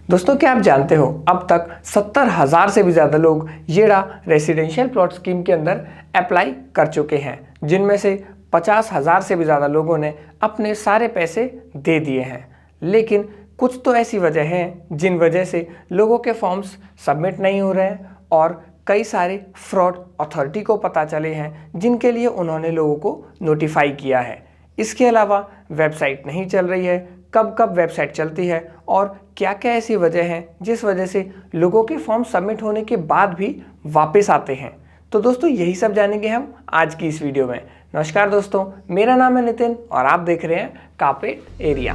दोस्तों, क्या आप जानते हो अब तक 70,000 से भी ज़्यादा लोग येड़ा रेसिडेंशियल प्लॉट स्कीम के अंदर अप्लाई कर चुके हैं, जिनमें से 50,000 से भी ज़्यादा लोगों ने अपने सारे पैसे दे दिए हैं। लेकिन कुछ तो ऐसी वजह हैं जिन वजह से लोगों के फॉर्म्स सबमिट नहीं हो रहे हैं और कई सारे फ्रॉड अथॉरिटी को पता चले हैं, जिनके लिए उन्होंने लोगों को नोटिफाई किया है। इसके अलावा वेबसाइट नहीं चल रही है, कब कब वेबसाइट चलती है और क्या क्या ऐसी वजह हैं जिस वजह से लोगों के फॉर्म सबमिट होने के बाद भी वापस आते हैं। तो दोस्तों, यही सब जानेंगे हम आज की इस वीडियो में। नमस्कार दोस्तों, मेरा नाम है नितिन और आप देख रहे हैं कारपेट एरिया।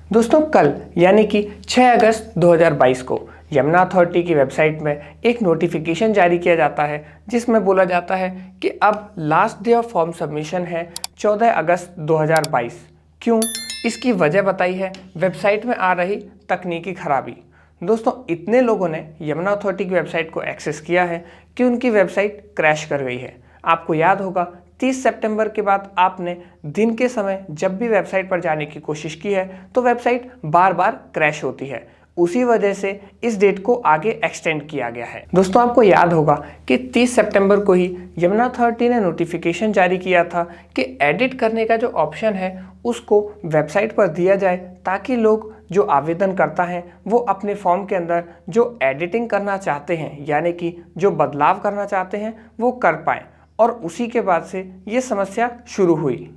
दोस्तों, कल यानी कि 6 अगस्त 2022 को यमुना अथॉरिटी की वेबसाइट में एक नोटिफिकेशन जारी किया जाता है, जिसमें बोला जाता है कि अब last day of form submission है 14 अगस्त 2022। क्यों? इसकी वजह बताई है वेबसाइट में आ रही तकनीकी खराबी। दोस्तों, इतने लोगों ने यमुना अथॉरिटी की वेबसाइट को एक्सेस किया है कि उनकी वेबसाइट क्रैश कर गई है। आपको याद होगा 30 सितंबर के बाद आपने दिन के समय जब भी वेबसाइट पर जाने की कोशिश की है तो वेबसाइट बार बार क्रैश होती है। उसी वजह से इस डेट को आगे एक्सटेंड किया गया है। दोस्तों, आपको याद होगा कि 30 सितंबर को ही यमुना अथॉरिटी ने नोटिफिकेशन जारी किया था कि एडिट करने का जो ऑप्शन है उसको वेबसाइट पर दिया जाए, ताकि लोग जो आवेदन करता है वो अपने फॉर्म के अंदर जो एडिटिंग करना चाहते हैं, यानी कि जो बदलाव करना चाहते हैं, वो कर पाएँ। और उसी के बाद से ये समस्या शुरू हुई।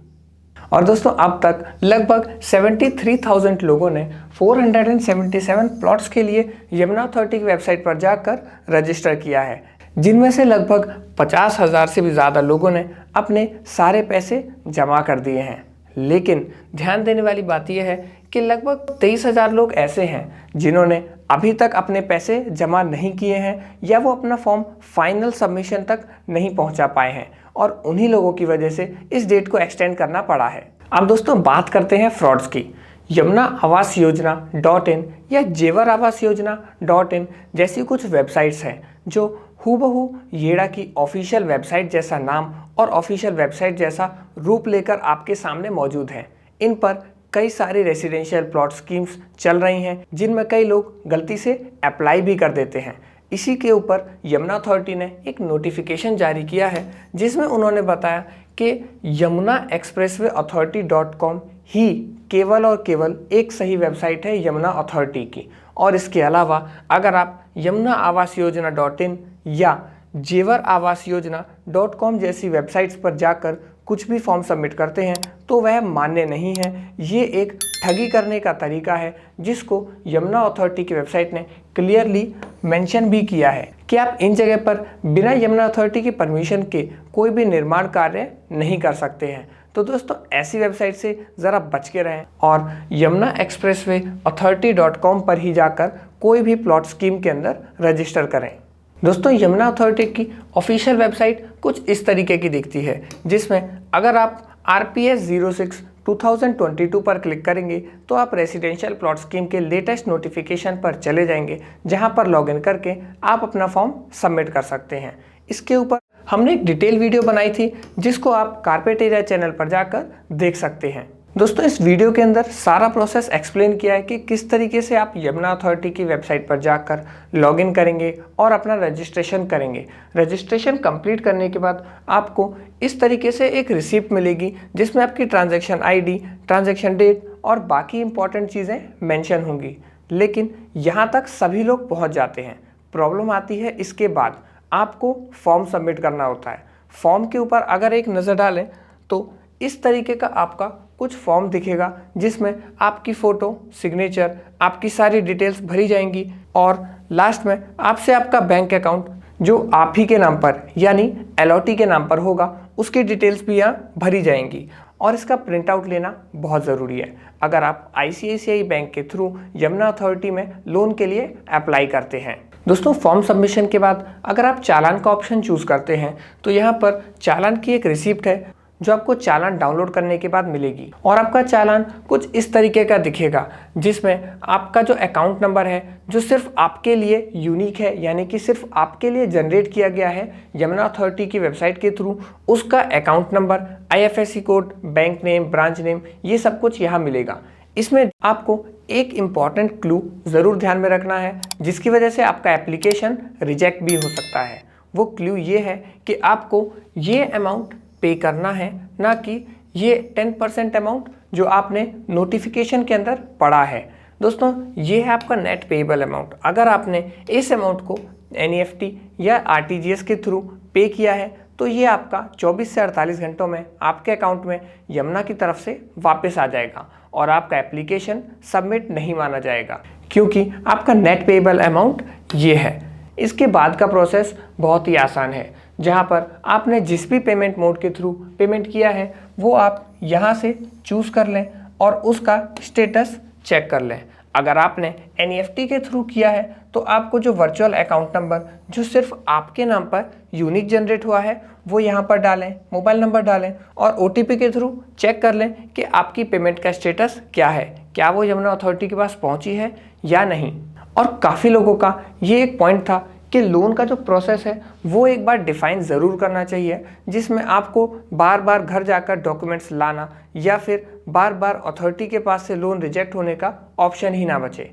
और दोस्तों, अब तक लगभग 73,000 लोगों ने 477 प्लॉट्स के लिए यमुना अथॉरिटी की वेबसाइट पर जाकर रजिस्टर किया है, जिनमें से लगभग 50,000 से भी ज़्यादा लोगों ने अपने सारे पैसे जमा कर दिए हैं। लेकिन ध्यान देने वाली बात यह है कि लगभग 23,000 लोग ऐसे हैं जिन्होंने अभी तक अपने पैसे जमा नहीं किए हैं या वो अपना फॉर्म फाइनल सबमिशन तक नहीं पहुंचा पाए हैं, और उन्हीं लोगों की वजह से इस डेट को एक्सटेंड करना पड़ा है। अब दोस्तों, बात करते हैं फ्रॉड्स की। यमुना आवास योजना .in या जेवर आवास योजना .in जैसी कुछ वेबसाइट्स हैं जो हूबहू येड़ा की ऑफिशियल वेबसाइट जैसा नाम और ऑफिशियल वेबसाइट जैसा रूप लेकर आपके सामने मौजूद हैं। इन पर कई सारी रेसिडेंशियल प्लॉट स्कीम्स चल रही हैं, जिनमें कई लोग गलती से अप्लाई भी कर देते हैं। इसी के ऊपर यमुना अथॉरिटी ने एक नोटिफिकेशन जारी किया है, जिसमें उन्होंने बताया कि यमुना एक्सप्रेसवे अथॉरिटी .com ही केवल और केवल एक सही वेबसाइट है यमुना अथॉरिटी की। और इसके अलावा अगर आप यमुना आवास योजना .in या जेवर आवास योजना .com जैसी वेबसाइट्स पर जाकर कुछ भी फॉर्म सबमिट करते हैं तो वह मान्य नहीं है। ये एक ठगी करने का तरीका है, जिसको यमुना अथॉरिटी की वेबसाइट ने क्लियरली मेंशन भी किया है कि आप इन जगह पर बिना यमुना अथॉरिटी की परमिशन के कोई भी निर्माण कार्य नहीं कर सकते हैं। तो दोस्तों, ऐसी वेबसाइट से ज़रा बच के रहें और यमुना एक्सप्रेसवे अथॉरिटी .com पर ही जाकर कोई भी प्लॉट स्कीम के अंदर रजिस्टर करें। दोस्तों, यमुना अथॉरिटी की ऑफिशियल वेबसाइट कुछ इस तरीके की दिखती है, जिसमें अगर आप RPS 06/2022 पर क्लिक करेंगे तो आप रेसिडेंशियल प्लॉट स्कीम के लेटेस्ट नोटिफिकेशन पर चले जाएंगे, जहां पर लॉगिन करके आप अपना फॉर्म सबमिट कर सकते हैं। इसके ऊपर हमने एक डिटेल वीडियो बनाई थी, जिसको आप कारपेट एरिया चैनल पर जाकर देख सकते हैं। दोस्तों, इस वीडियो के अंदर सारा प्रोसेस एक्सप्लेन किया है कि किस तरीके से आप यमुना अथॉरिटी की वेबसाइट पर जाकर लॉगिन करेंगे और अपना रजिस्ट्रेशन करेंगे। रजिस्ट्रेशन कंप्लीट करने के बाद आपको इस तरीके से एक रिसिप्ट मिलेगी, जिसमें आपकी ट्रांजैक्शन ID, ट्रांजैक्शन डेट और बाकी इंपॉर्टेंट चीज़ें मेंशन होंगी। लेकिन यहाँ तक सभी लोग पहुँच जाते हैं। प्रॉब्लम आती है इसके बाद। आपको फॉर्म सबमिट करना होता है। फॉर्म के ऊपर अगर एक नज़र डालें तो इस तरीके का आपका कुछ फॉर्म दिखेगा, जिसमें आपकी फ़ोटो, सिग्नेचर, आपकी सारी डिटेल्स भरी जाएंगी और लास्ट में आपसे आपका बैंक अकाउंट जो आप ही के नाम पर यानी LOT के नाम पर होगा, उसकी डिटेल्स भी यहाँ भरी जाएंगी। और इसका प्रिंट आउट लेना बहुत ज़रूरी है अगर आप ICICI बैंक के थ्रू यमुना अथॉरिटी में लोन के लिए अप्लाई करते हैं। दोस्तों, फॉर्म सबमिशन के बाद अगर आप चालान का ऑप्शन चूज़ करते हैं तो यहाँ पर चालान की एक रिसिप्ट है, जो आपको चालान डाउनलोड करने के बाद मिलेगी। और आपका चालान कुछ इस तरीके का दिखेगा, जिसमें आपका जो अकाउंट नंबर है जो सिर्फ आपके लिए यूनिक है, यानी कि सिर्फ आपके लिए जनरेट किया गया है यमुना अथॉरिटी की वेबसाइट के थ्रू, उसका account number, IFSC code, bank name, branch name, ये सब कुछ यहाँ मिलेगा। इसमें आपको एक इम्पॉर्टेंट क्लू ज़रूर ध्यान में रखना है, जिसकी वजह से आपका एप्लीकेशन रिजेक्ट भी हो सकता है। वो क्लू ये है कि आपको ये अमाउंट पे करना है, ना कि ये 10% अमाउंट जो आपने नोटिफिकेशन के अंदर पढ़ा है। दोस्तों, ये है आपका नेट पेएबल अमाउंट। अगर आपने इस अमाउंट को NEFT या RTGS के थ्रू पे किया है तो ये आपका 24 से 48 घंटों में आपके अकाउंट में यमुना की तरफ से वापस आ जाएगा और आपका एप्लीकेशन सबमिट नहीं माना जाएगा, क्योंकि आपका नेट पेएबल अमाउंट ये है। इसके बाद का प्रोसेस बहुत ही आसान है, जहां पर आपने जिस भी पेमेंट मोड के थ्रू पेमेंट किया है वो आप यहां से चूज़ कर लें और उसका स्टेटस चेक कर लें। अगर आपने NEFT के थ्रू किया है तो आपको जो वर्चुअल अकाउंट नंबर जो सिर्फ आपके नाम पर यूनिक जनरेट हुआ है वो यहाँ पर डालें, मोबाइल नंबर डालें और OTP के थ्रू चेक कर लें कि आपकी पेमेंट का स्टेटस क्या है, क्या वो यमुना अथॉरिटी के पास पहुँची है या नहीं। और काफ़ी लोगों का ये एक पॉइंट था कि लोन का जो प्रोसेस है वो एक बार डिफाइन ज़रूर करना चाहिए, जिसमें आपको बार बार घर जाकर डॉक्यूमेंट्स लाना या फिर बार बार अथॉरिटी के पास से लोन रिजेक्ट होने का ऑप्शन ही ना बचे।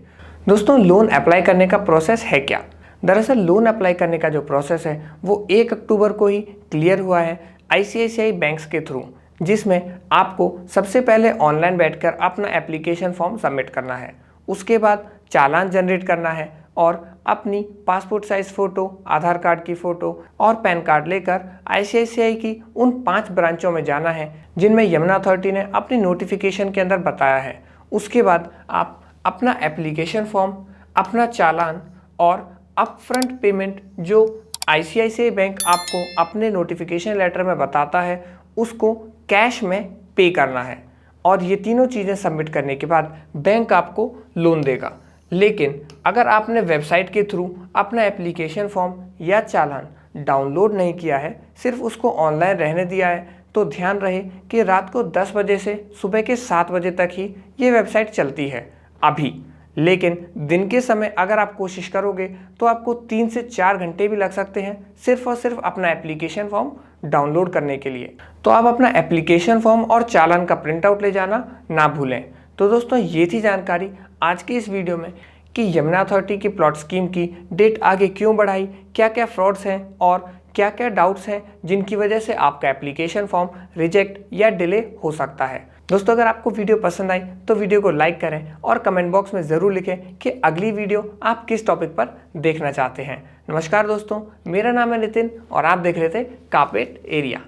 दोस्तों, लोन अप्लाई करने का प्रोसेस है क्या? दरअसल लोन अप्लाई करने का जो प्रोसेस है वो 1 अक्टूबर को ही क्लियर हुआ है ICICI बैंक्स के थ्रू, जिसमें आपको सबसे पहले ऑनलाइन बैठकर अपना एप्लीकेशन फॉर्म सबमिट करना है। उसके बाद चालान जनरेट करना है और अपनी पासपोर्ट साइज़ फ़ोटो, आधार कार्ड की फ़ोटो और पैन कार्ड लेकर ICICI की उन 5 ब्रांचों में जाना है जिनमें यमुना अथॉरिटी ने अपनी नोटिफिकेशन के अंदर बताया है। उसके बाद आप अपना एप्लीकेशन फॉर्म, अपना चालान और अपफ्रंट पेमेंट जो ICICI बैंक आपको अपने नोटिफिकेशन लेटर में बताता है उसको कैश में पे करना है। और ये तीनों चीज़ें सबमिट करने के बाद बैंक आपको लोन देगा। लेकिन अगर आपने वेबसाइट के थ्रू अपना एप्लीकेशन फॉर्म या चालान डाउनलोड नहीं किया है, सिर्फ उसको ऑनलाइन रहने दिया है, तो ध्यान रहे कि रात को 10 बजे से सुबह के 7 बजे तक ही ये वेबसाइट चलती है अभी। लेकिन दिन के समय अगर आप कोशिश करोगे तो आपको 3 से 4 घंटे भी लग सकते हैं सिर्फ और सिर्फ अपना एप्लीकेशन फॉर्म डाउनलोड करने के लिए। तो आप अपना एप्लीकेशन फॉर्म और चालान का प्रिंट आउट ले जाना ना भूलें। तो दोस्तों, ये थी जानकारी आज की इस वीडियो में कि यमुना अथॉरिटी की प्लॉट स्कीम की डेट आगे क्यों बढ़ाई, क्या क्या फ्रॉड्स हैं और क्या क्या डाउट्स हैं जिनकी वजह से आपका एप्लीकेशन फॉर्म रिजेक्ट या डिले हो सकता है। दोस्तों, अगर आपको वीडियो पसंद आई तो वीडियो को लाइक करें और कमेंट बॉक्स में ज़रूर लिखें कि अगली वीडियो आप किस टॉपिक पर देखना चाहते हैं। नमस्कार दोस्तों, मेरा नाम है नितिन और आप देख रहे थे कारपेट एरिया।